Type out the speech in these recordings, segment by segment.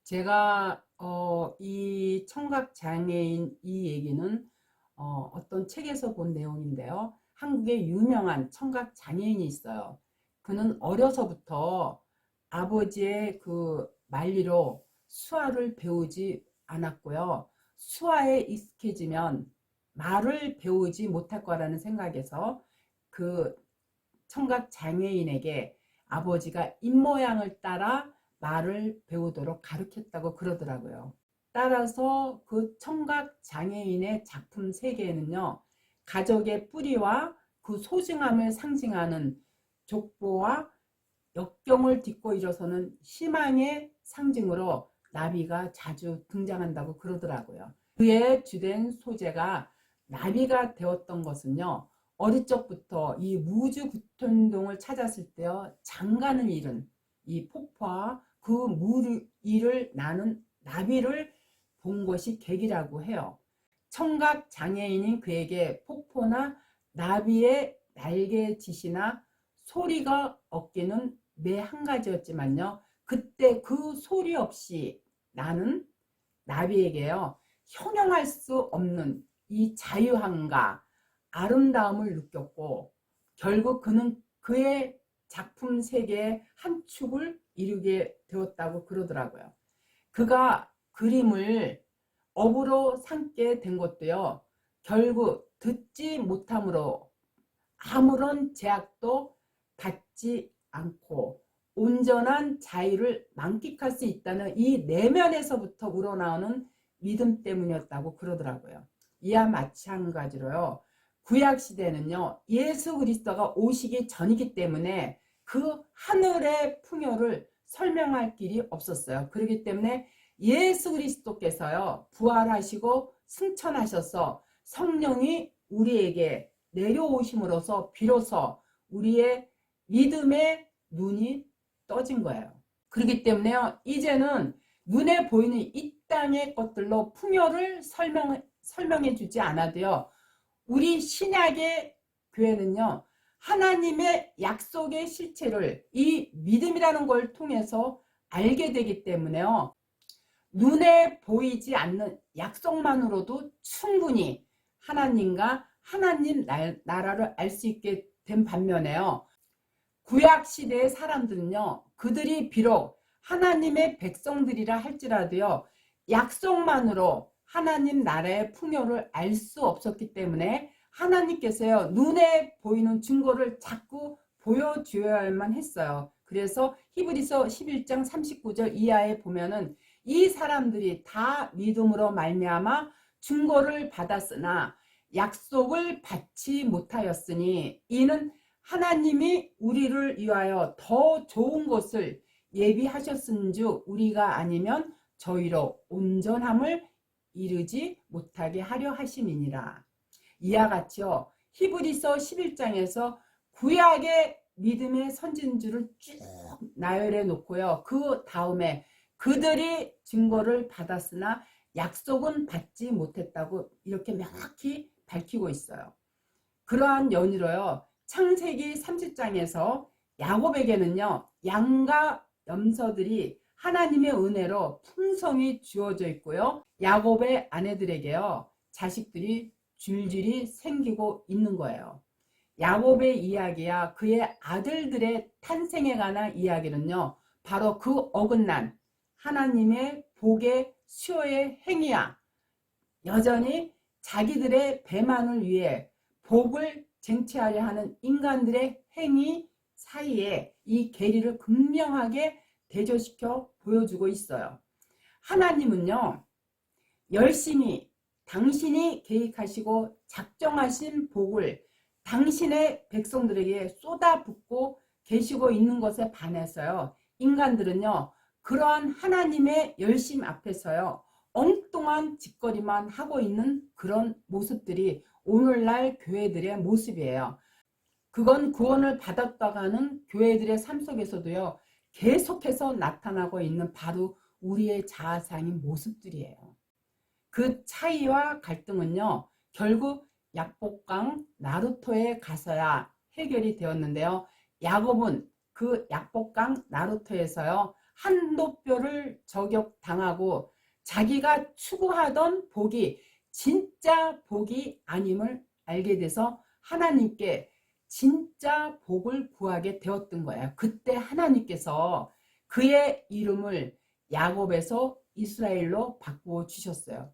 제가 이 청각장애인 이 얘기는 어떤 책에서 본 내용인데요. 한국에 유명한 청각장애인이 있어요. 그는 어려서부터 아버지의 그 만리로 수화를 배우지 않았고요. 수화에 익숙해지면 말을 배우지 못할 거라는 생각에서 그 청각장애인에게 아버지가 입모양을 따라 말을 배우도록 가르쳤다고 그러더라고요. 따라서 그 청각장애인의 작품 세계에는요, 가족의 뿌리와 그 소중함을 상징하는 족보와 역경을 딛고 일어서는 희망의 상징으로 나비가 자주 등장한다고 그러더라고요. 그의 주된 소재가 나비가 되었던 것은요, 어릴 적부터 이 우주 구천동을 찾았을 때요, 장가는 잃은 이 폭포와 그 물 위를 나는 나비를 본 것이 계기라고 해요. 청각 장애인인 그에게 폭포나 나비의 날개짓이나 소리가 없기는 매 한 가지였지만요, 그때 그 소리 없이 나는 나비에게요, 형용할 수 없는 이 자유함과 아름다움을 느꼈고, 결국 그는 그의 작품 세계의 한 축을 이루게 되었다고 그러더라고요. 그가 그림을 업으로 삼게 된 것도요, 결국 듣지 못함으로 아무런 제약도 받지 않고 온전한 자유를 만끽할 수 있다는 이 내면에서부터 우러나오는 믿음 때문이었다고 그러더라고요. 이와 마찬가지로요, 구약 시대는요, 예수 그리스도가 오시기 전이기 때문에 그 하늘의 풍요를 설명할 길이 없었어요. 그렇기 때문에 예수 그리스도께서요, 부활하시고 승천하셔서 성령이 우리에게 내려오심으로써 비로소 우리의 믿음의 눈이 떠진 거예요. 그렇기 때문에요, 이제는 눈에 보이는 이 땅의 것들로 풍요를 설명해 주지 않아도요, 우리 신약의 교회는요, 하나님의 약속의 실체를 이 믿음이라는 걸 통해서 알게 되기 때문에요, 눈에 보이지 않는 약속만으로도 충분히 하나님과 하나님 나라를 알 수 있게 된 반면에요, 구약 시대의 사람들은요, 그들이 비록 하나님의 백성들이라 할지라도요, 약속만으로 하나님 나라의 풍요를 알 수 없었기 때문에 하나님께서요, 눈에 보이는 증거를 자꾸 보여주어야만 했어요. 그래서 히브리서 11장 39절 이하에 보면은 이 사람들이 다 믿음으로 말미암아 증거를 받았으나 약속을 받지 못하였으니 이는 하나님이 우리를 위하여 더 좋은 것을 예비하셨은즉 우리가 아니면 저희로 온전함을 이루지 못하게 하려 하심이니라. 이와 같이요, 히브리서 11장에서 구약의 믿음의 선진주를 쭉 나열해 놓고요, 그 다음에 그들이 증거를 받았으나 약속은 받지 못했다고 이렇게 명확히 밝히고 있어요. 그러한 연유로요, 창세기 30장에서 야곱에게는요, 양과 염소들이 하나님의 은혜로 풍성히 주어져 있고요, 야곱의 아내들에게요, 자식들이 줄줄이 생기고 있는 거예요. 야곱의 이야기야 그의 아들들의 탄생에 관한 이야기는요, 바로 그 어긋난 하나님의 복의 수요의 행위야 여전히 자기들의 배만을 위해 복을 쟁취하려 하는 인간들의 행위 사이에 이 계리를 극명하게 대조시켜 보여주고 있어요. 하나님은요, 열심히 당신이 계획하시고 작정하신 복을 당신의 백성들에게 쏟아붓고 계시고 있는 것에 반해서요, 인간들은요, 그러한 하나님의 열심 앞에서요, 엉뚱한 짓거리만 하고 있는 그런 모습들이 오늘날 교회들의 모습이에요. 그건 구원을 받았다고 하는 교회들의 삶 속에서도요, 계속해서 나타나고 있는 바로 우리의 자아상인 모습들이에요. 그 차이와 갈등은요, 결국 약복강 나루토에 가서야 해결이 되었는데요, 야곱은 그 약복강 나루토에서요, 한도뼈를 저격당하고 자기가 추구하던 복이 진짜 복이 아님을 알게 돼서 하나님께 진짜 복을 구하게 되었던 거예요. 그때 하나님께서 그의 이름을 야곱에서 이스라엘로 바꾸어 주셨어요.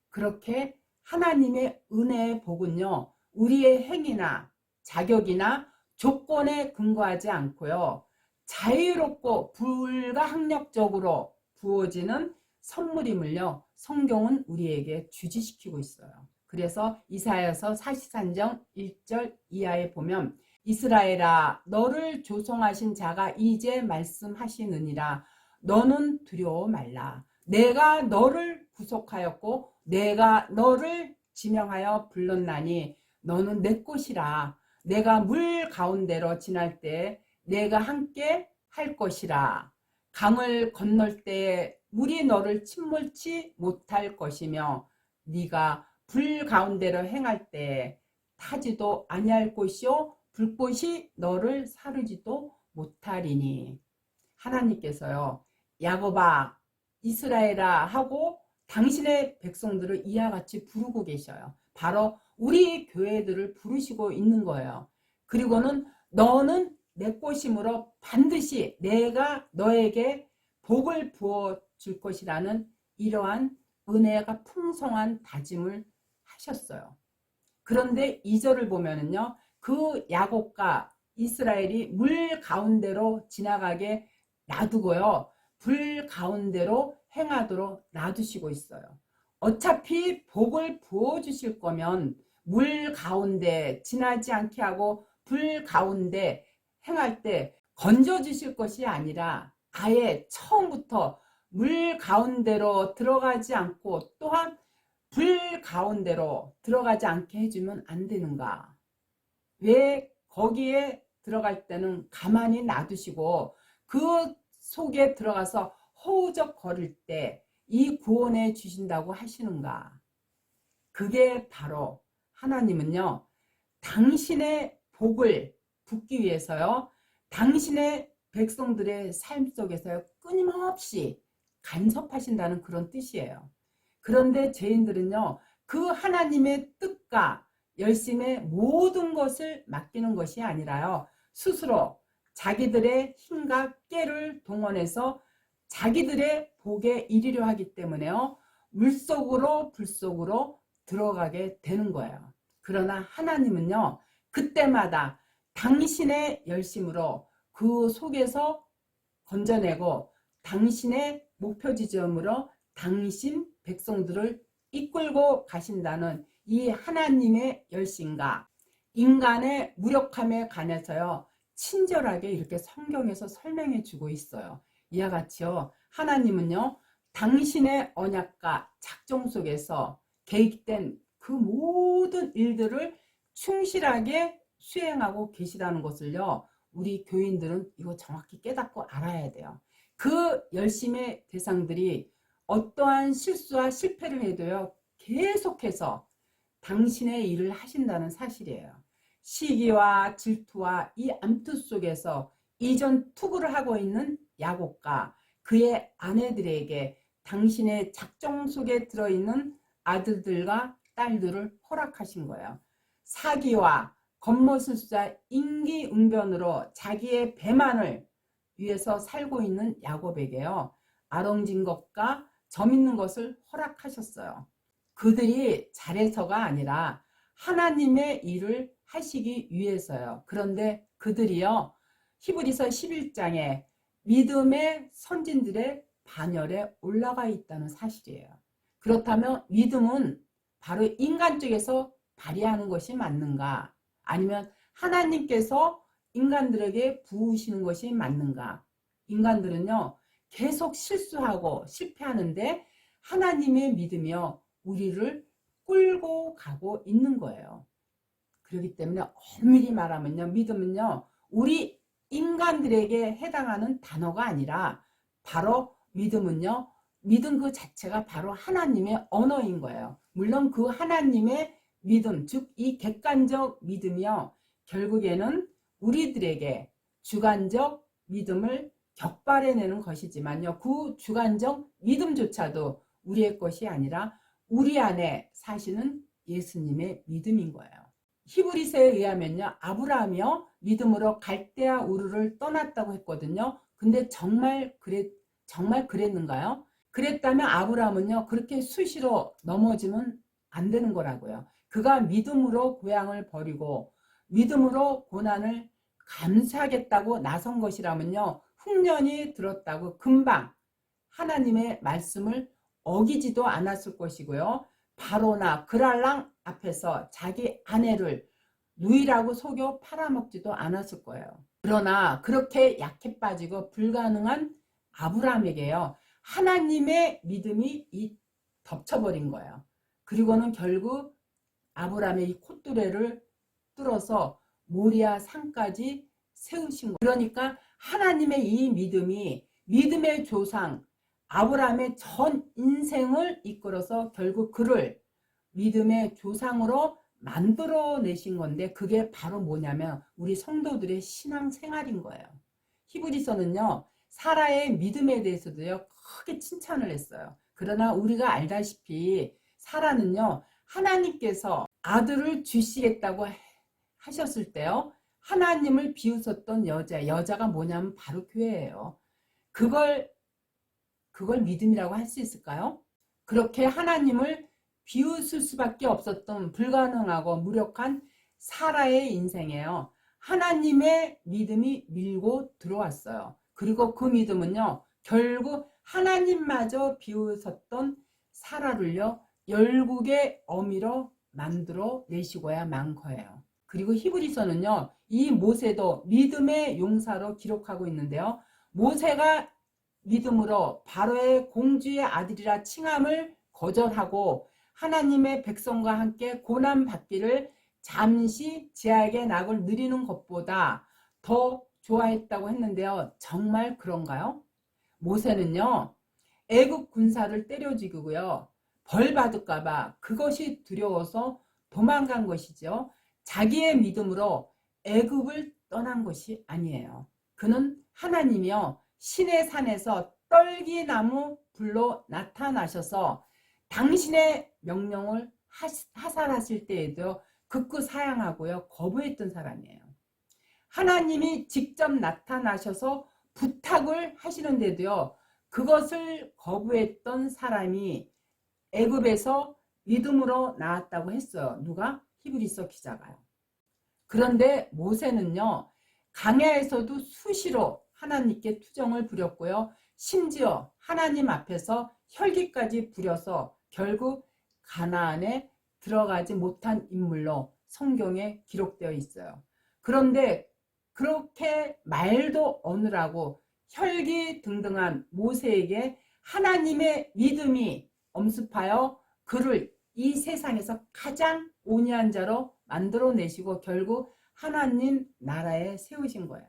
그렇게 하나님의 은혜의 복은요, 우리의 행위나 자격이나 조건에 근거하지 않고요, 자유롭고 불가항력적으로 부어지는 선물임을요, 성경은 우리에게 주지시키고 있어요. 그래서 이사야서 43장 1절 이하에 보면, 이스라엘아, 너를 조성하신 자가 이제 말씀하시느니라. 너는 두려워 말라. 내가 너를 구속하였고 내가 너를 지명하여 불렀나니 너는 내 것이라. 내가 물 가운데로 지날 때 내가 함께 할 것이라. 강을 건널 때 물이 너를 침몰치 못할 것이며 네가 불 가운데로 행할 때 타지도 아니할 것이요 불꽃이 너를 사르지도 못하리니. 하나님께서요, 야곱아, 이스라엘아 하고 당신의 백성들을 이와 같이 부르고 계셔요. 바로 우리 교회들을 부르시고 있는 거예요. 그리고는 너는 내 것이므로 반드시 내가 너에게 복을 부어 줄 것이라는 이러한 은혜가 풍성한 다짐을 하셨어요. 그런데 2절을 보면은요, 그 야곱과 이스라엘이 물 가운데로 지나가게 놔두고요, 불 가운데로 행하도록 놔두시고 있어요. 어차피 복을 부어주실 거면 물 가운데 지나지 않게 하고 불 가운데 행할 때 건져주실 것이 아니라 아예 처음부터 물 가운데로 들어가지 않고 또한 불 가운데로 들어가지 않게 해주면 안 되는가? 왜 거기에 들어갈 때는 가만히 놔두시고 그 속에 들어가서 허우적거릴 때 이 구원해 주신다고 하시는가? 그게 바로 하나님은요, 당신의 복을 붓기 위해서요, 당신의 백성들의 삶 속에서 끊임없이 간섭하신다는 그런 뜻이에요. 그런데 죄인들은요, 그 하나님의 뜻과 열심의 모든 것을 맡기는 것이 아니라요, 스스로 자기들의 힘과 깨를 동원해서 자기들의 복에 이르려 하기 때문에요, 물속으로 불속으로 들어가게 되는 거예요. 그러나 하나님은요, 그때마다 당신의 열심으로 그 속에서 건져내고 당신의 목표 지점으로 당신 백성들을 이끌고 가신다는 이 하나님의 열심과 인간의 무력함에 관해서요, 친절하게 이렇게 성경에서 설명해 주고 있어요. 이와 같이요, 하나님은요, 당신의 언약과 작정 속에서 계획된 그 모든 일들을 충실하게 수행하고 계시다는 것을요, 우리 교인들은 이거 정확히 깨닫고 알아야 돼요. 그 열심의 대상들이 어떠한 실수와 실패를 해도요, 계속해서 당신의 일을 하신다는 사실이에요. 시기와 질투와 이 암투 속에서 이전 투구를 하고 있는 야곱과 그의 아내들에게 당신의 작정 속에 들어있는 아들들과 딸들을 허락하신 거예요. 사기와 겉모술수자 인기응변으로 자기의 배만을 위해서 살고 있는 야곱에게요, 아롱진 것과 점 있는 것을 허락하셨어요. 그들이 잘해서가 아니라 하나님의 일을 하시기 위해서요. 그런데 그들이요, 히브리서 11장에 믿음의 선진들의 반열에 올라가 있다는 사실이에요. 그렇다면 믿음은 바로 인간 쪽에서 발휘하는 것이 맞는가? 아니면 하나님께서 인간들에게 부으시는 것이 맞는가? 인간들은요, 계속 실수하고 실패하는데 하나님의 믿음이요, 우리를 끌고 가고 있는 거예요. 그렇기 때문에 엄밀히 말하면요, 믿음은요, 우리 인간들에게 해당하는 단어가 아니라 바로 믿음은요, 믿음 그 자체가 바로 하나님의 언어인 거예요. 물론 그 하나님의 믿음, 즉 이 객관적 믿음이요, 결국에는 우리들에게 주관적 믿음을 격발해내는 것이지만요. 그 주관적 믿음조차도 우리의 것이 아니라 우리 안에 사시는 예수님의 믿음인 거예요. 히브리서에 의하면요. 아브라함이요. 믿음으로 갈대아 우르를 떠났다고 했거든요. 근데 정말 그랬는가요? 그랬다면 아브라함은요. 그렇게 수시로 넘어지면 안 되는 거라고요. 그가 믿음으로 고향을 버리고 믿음으로 고난을 감수하겠다고 나선 것이라면요. 흉년이 들었다고 금방 하나님의 말씀을 어기지도 않았을 것이고요. 바로나 그랄랑 앞에서 자기 아내를 누이라고 속여 팔아먹지도 않았을 거예요. 그러나 그렇게 약해 빠지고 불가능한 아브라함에게요. 하나님의 믿음이 덮쳐버린 거예요. 그리고는 결국 아브라함의 이 콧뚜레를 뚫어서 모리아 산까지 세우신 거예요. 그러니까 하나님의 이 믿음이 믿음의 조상 아브라함의 전 인생을 이끌어서 결국 그를 믿음의 조상으로 만들어내신 건데 그게 바로 뭐냐면 우리 성도들의 신앙생활인 거예요. 히브리서는요. 사라의 믿음에 대해서도요. 크게 칭찬을 했어요. 그러나 우리가 알다시피 사라는요. 하나님께서 아들을 주시겠다고 하셨을 때요. 하나님을 비웃었던 여자가 뭐냐면 바로 교회예요. 그걸 믿음이라고 할 수 있을까요? 그렇게 하나님을 비웃을 수밖에 없었던 불가능하고 무력한 사라의 인생에요. 하나님의 믿음이 밀고 들어왔어요. 그리고 그 믿음은요. 결국 하나님마저 비웃었던 사라를요. 열국의 어미로 만들어 내시고야만 거예요. 그리고 히브리서는요. 이 모세도 믿음의 용사로 기록하고 있는데요. 모세가 믿음으로 바로의 공주의 아들이라 칭함을 거절하고 하나님의 백성과 함께 고난받기를 잠시 제약의 낙을 누리는 것보다 더 좋아했다고 했는데요. 정말 그런가요? 모세는요. 애국 군사를 때려 죽이고요. 벌 받을까 봐 그것이 두려워서 도망간 것이죠. 자기의 믿음으로 애굽을 떠난 것이 아니에요. 그는 하나님이요. 신의 산에서 떨기나무 불로 나타나셔서 당신의 명령을 하살하실 때에도 극구 사양하고요. 거부했던 사람이에요. 하나님이 직접 나타나셔서 부탁을 하시는데도요. 그것을 거부했던 사람이 애굽에서 믿음으로 나왔다고 했어요. 누가? 히브리서 기자가요. 그런데 모세는요. 광야에서도 수시로 하나님께 투정을 부렸고요. 심지어 하나님 앞에서 혈기까지 부려서 결국 가나안에 들어가지 못한 인물로 성경에 기록되어 있어요. 그런데 그렇게 말도 어느라고 혈기등등한 모세에게 하나님의 믿음이 엄습하여 그를 이 세상에서 가장 온유한 자로 만들어내시고 결국 하나님 나라에 세우신 거예요.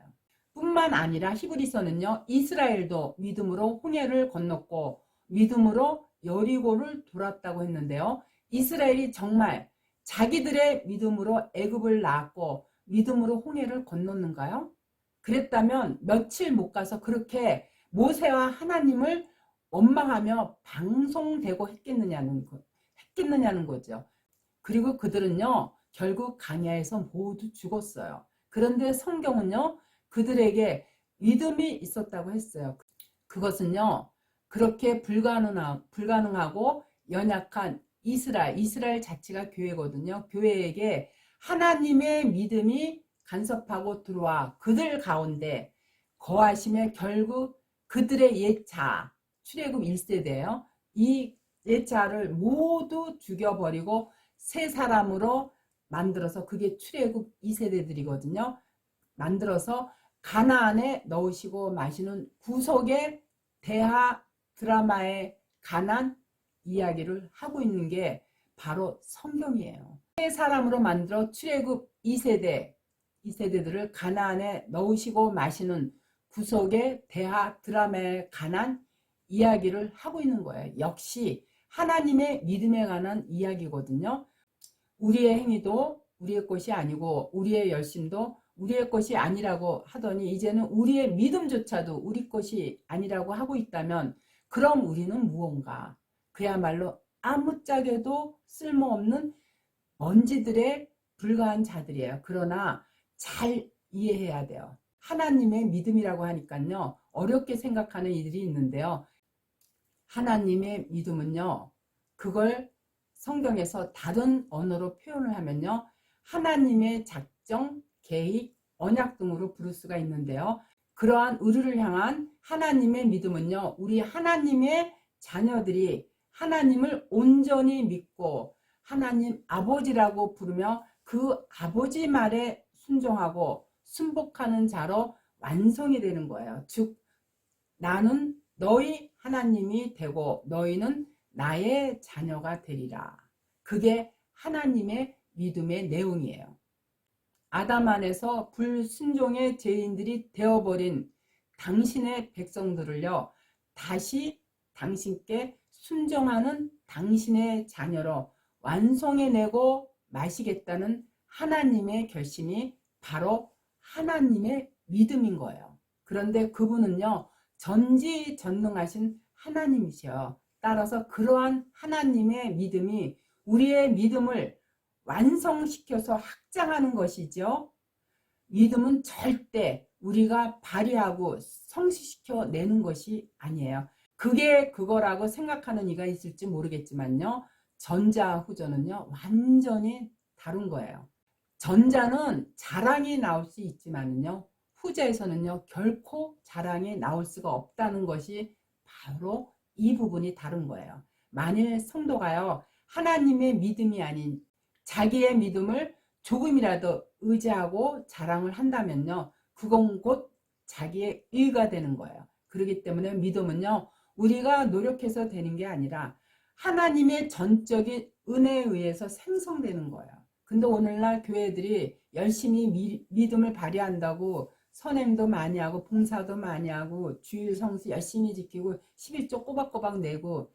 뿐만 아니라 히브리서는요. 이스라엘도 믿음으로 홍해를 건넜고 믿음으로 여리고를 돌았다고 했는데요. 이스라엘이 정말 자기들의 믿음으로 애굽을 나왔고 믿음으로 홍해를 건넜는가요? 그랬다면 며칠 못 가서 그렇게 모세와 하나님을 원망하며 방송되고 했겠느냐는 거죠. 그리고 그들은요. 결국 광야에서 모두 죽었어요. 그런데 성경은요. 그들에게 믿음이 있었다고 했어요. 그것은요. 그렇게 불가능하고 연약한 이스라엘 자체가 교회거든요. 교회에게 하나님의 믿음이 간섭하고 들어와 그들 가운데 거하심에 결국 그들의 옛자 출애굽 1세대예요. 이 옛자를 모두 죽여버리고 새 사람으로 만들어서 그게 출애굽 2세대들이거든요. 만들어서 가나안에 넣으시고 마시는 구속의 대하 드라마에 관한 이야기를 하고 있는 게 바로 성경이에요. 새 사람으로 만들어 출애굽 2세대들을 가나안에 넣으시고 마시는 구속의 대하 드라마에 관한 이야기를 하고 있는 거예요. 역시 하나님의 믿음에 관한 이야기거든요. 우리의 행위도 우리의 것이 아니고 우리의 열심도 우리의 것이 아니라고 하더니 이제는 우리의 믿음조차도 우리 것이 아니라고 하고 있다면 그럼 우리는 무언가? 그야말로 아무짝에도 쓸모없는 먼지들에 불과한 자들이에요. 그러나 잘 이해해야 돼요. 하나님의 믿음이라고 하니까요. 어렵게 생각하는 이들이 있는데요. 하나님의 믿음은요. 그걸 성경에서 다른 언어로 표현을 하면요. 하나님의 작정, 계획, 언약 등으로 부를 수가 있는데요. 그러한 우리를 향한 하나님의 믿음은요. 우리 하나님의 자녀들이 하나님을 온전히 믿고 하나님 아버지라고 부르며 그 아버지 말에 순종하고 순복하는 자로 완성이 되는 거예요. 즉 나는 너희 하나님이 되고 너희는 나의 자녀가 되리라. 그게 하나님의 믿음의 내용이에요. 아담 안에서 불순종의 죄인들이 되어버린 당신의 백성들을요. 다시 당신께 순종하는 당신의 자녀로 완성해내고 마시겠다는 하나님의 결심이 바로 하나님의 믿음인 거예요. 그런데 그분은요. 전지전능하신 하나님이셔. 따라서 그러한 하나님의 믿음이 우리의 믿음을 완성시켜서 확장하는 것이죠. 믿음은 절대 우리가 발휘하고 성취시켜 내는 것이 아니에요. 그게 그거라고 생각하는 이가 있을지 모르겠지만요. 전자 후자는요. 완전히 다른 거예요. 전자는 자랑이 나올 수 있지만요. 후자에서는요. 결코 자랑이 나올 수가 없다는 것이 바로 이 부분이 다른 거예요. 만일 성도가요. 하나님의 믿음이 아닌 자기의 믿음을 조금이라도 의지하고 자랑을 한다면요. 그건 곧 자기의 의가 되는 거예요. 그렇기 때문에 믿음은요. 우리가 노력해서 되는 게 아니라 하나님의 전적인 은혜에 의해서 생성되는 거예요. 근데 오늘날 교회들이 열심히 믿음을 발휘한다고 선행도 많이 하고 봉사도 많이 하고 주일 성수 열심히 지키고 11조 꼬박꼬박 내고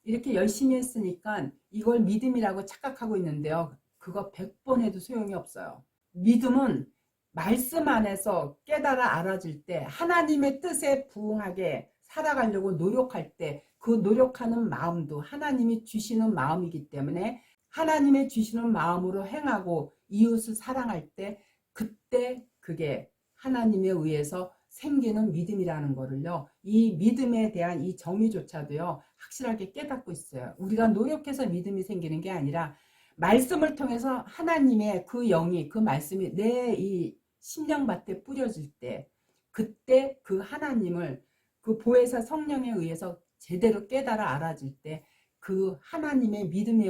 이렇게 열심히 했으니까 이걸 믿음이라고 착각하고 있는데요. 그거 100번 해도 소용이 없어요. 믿음은 말씀 안에서 깨달아 알아질 때 하나님의 뜻에 부응하게 살아가려고 노력할 때 그 노력하는 마음도 하나님이 주시는 마음이기 때문에 하나님의 주시는 마음으로 행하고 이웃을 사랑할 때 그때 그게 하나님에 의해서 생기는 믿음이라는 거를요. 이 믿음에 대한 이 정의조차도요. 확실하게 깨닫고 있어요. 우리가 노력해서 믿음이 생기는 게 아니라 말씀을 통해서 하나님의 그 영이 그 말씀이 내 이 심령밭에 뿌려질 때 그때 그 하나님을 그 보혜사 성령에 의해서 제대로 깨달아 알아질 때 그 하나님의 믿음에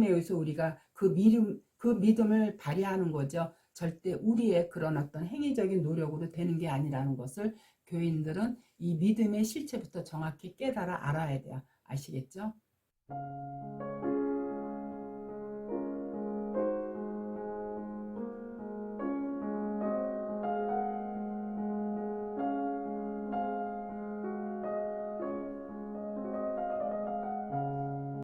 의해서 우리가 그 믿음을 발휘하는 거죠. 절대 우리의 그런 어떤 행위적인 노력으로 되는 게 아니라는 것을 교인들은 이 믿음의 실체부터 정확히 깨달아 알아야 돼요. 아시겠죠?